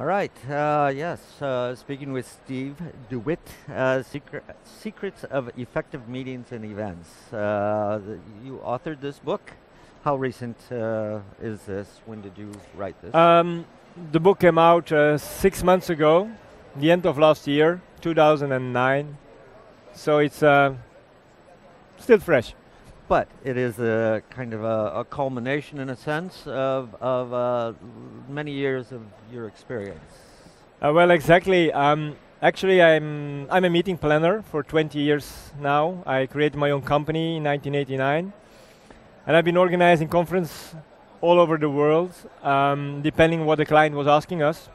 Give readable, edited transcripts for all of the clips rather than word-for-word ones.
All right. Yes. Speaking with Steve DeWitt, Secrets of Effective Meetings and Events. You authored this book. How recent is this? When did you write this? The book came out 6 months ago, the end of last year, 2009. So it's still fresh. But it is a kind of a culmination, in a sense, of many years of your experience. Well, exactly. Actually, I'm a meeting planner for 20 years now. I created my own company in 1989, and I've been organizing conferences all over the world, depending what the client was asking us.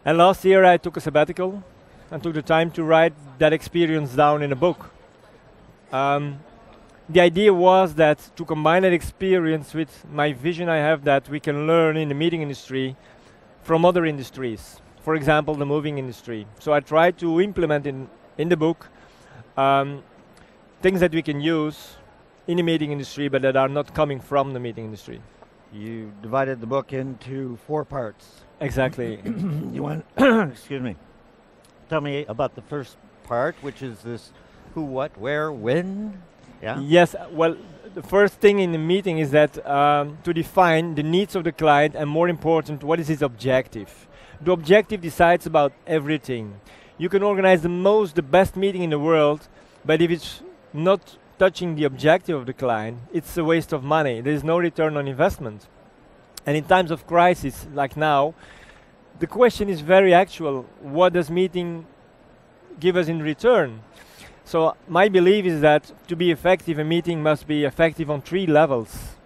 And last year, I took a sabbatical and took the time to write that experience down in a book. The idea was that to combine that experience with my vision I have that we can learn in the meeting industry from other industries, for example, the moving industry. So I tried to implement in the book things that we can use in the meeting industry but that are not coming from the meeting industry. You divided the book into 4 parts. Exactly. You want, excuse me, tell me about the first part, which is this who, what, where, when? Yeah? Yes, well, the first thing in the meeting is that to define the needs of the client and, more important, what is his objective. The objective decides about everything. You can organize the best meeting in the world, but if it's not touching the objective of the client, it's a waste of money. There is no return on investment. And in times of crisis, like now, the question is very actual. What does meeting give us in return? So my belief is that to be effective, a meeting must be effective on 3 levels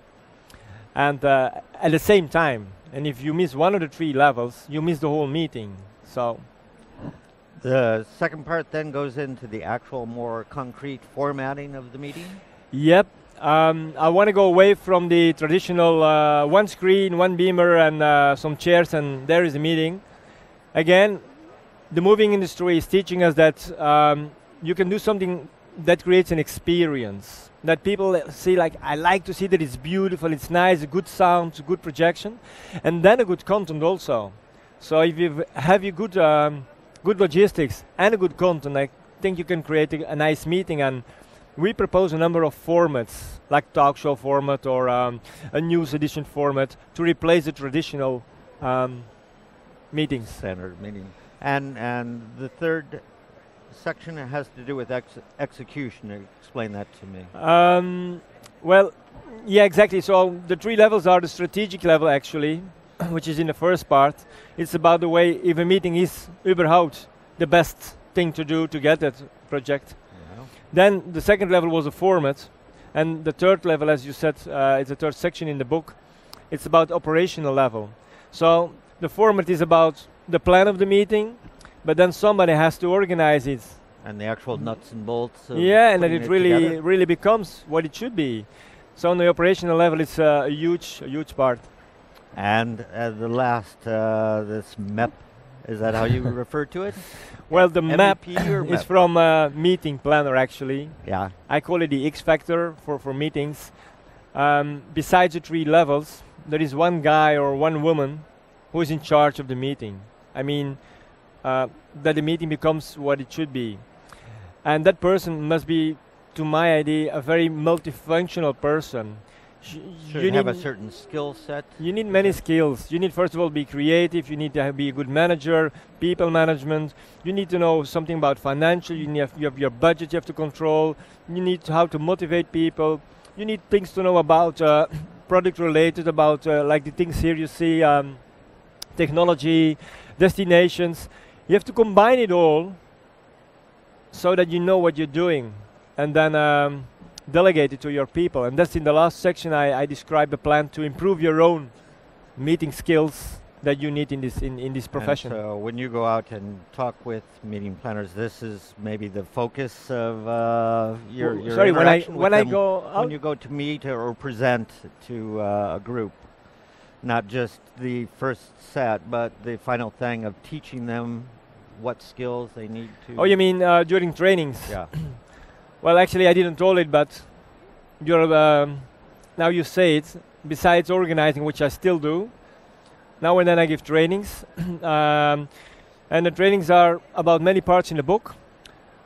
and at the same time. And if you miss one of the 3 levels, you miss the whole meeting. So the second part then goes into the actual more concrete formatting of the meeting? Yep. I want to go away from the traditional one screen, one beamer and some chairs and there is a meeting. Again, the moving industry is teaching us that you can do something that creates an experience that people see, like, I like to see that it's beautiful, it's nice, a good sound, good projection, and then a good content also. So if you have your good logistics and a good content, I think you can create a nice meeting. And we propose a number of formats, like talk show format or a news edition format, to replace the traditional meetings. Standard meeting. And the third section has to do with execution. Explain that to me. Well, yeah, exactly. So the 3 levels are the strategic level, actually, which is in the first part. It's about the way if a meeting is überhaupt the best thing to do to get that project. Yeah. Then the second level was a format. And the third level, as you said, it's the third section in the book. It's about operational level. So the format is about the plan of the meeting, but then somebody has to organize it. And the actual nuts and bolts. Yeah, and then it really becomes what it should be. So on the operational level, it's a huge part. And the last, this MEP, is that how you refer to it? Well, the MEP is from meeting planner, actually. Yeah. I call it the X factor for meetings. Besides the 3 levels, there is one guy or one woman who is in charge of the meeting. I mean, that the meeting becomes what it should be. And that person must be, to my idea, a very multifunctional person. You have a certain skill set? You need many skills. You need, first of all, be creative. You need to be a good manager, people management. You need to know something about financial. You have your budget you have to control. You need how to motivate people. You need things to know about product related, about like the things here you see, technology, destinations. You have to combine it all so that you know what you're doing, and then delegate it to your people. And that's in the last section. I describe a plan to improve your own meeting skills that you need in this profession. And so when you go out and talk with meeting planners, this is maybe the focus of your sorry, interaction when I go out, when you go to meet or present to a group. Not just the first set, but the final thing of teaching them what skills they need to... Oh, you mean during trainings? Yeah. Well, actually, I didn't told it, but now you say it. Besides organizing, which I still do, Now and then I give trainings, and the trainings are about many parts in the book.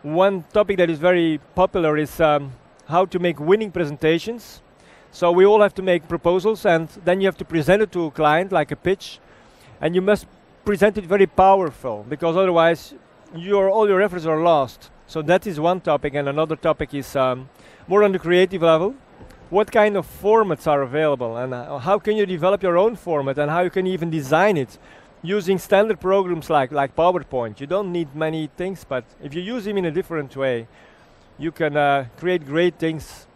One topic that is very popular is how to make winning presentations. So we all have to make proposals, and then you have to present it to a client like a pitch, and you must present it very powerful, because otherwise all your efforts are lost. So that is one topic, and another topic is more on the creative level. What kind of formats are available, and how can you develop your own format, and how you can even design it using standard programs like PowerPoint. You don't need many things, but if you use them in a different way, you can create great things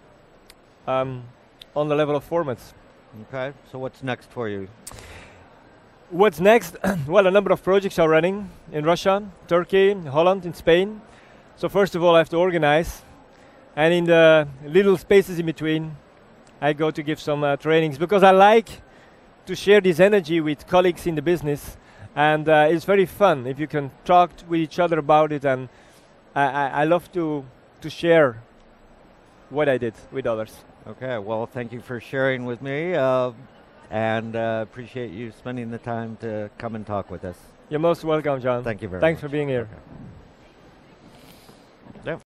on the level of formats. Okay, so what's next for you? What's next? Well, a number of projects are running in Russia, Turkey, Holland, in Spain. So first of all, I have to organize, and in the little spaces in between, I go to give some trainings, because I like to share this energy with colleagues in the business, and it's very fun if you can talk with each other about it, and I love to share what I did with others. Okay, well, thank you for sharing with me, and appreciate you spending the time to come and talk with us. You're most welcome, John. Thank you very much. Thanks for being here. Okay. Yeah.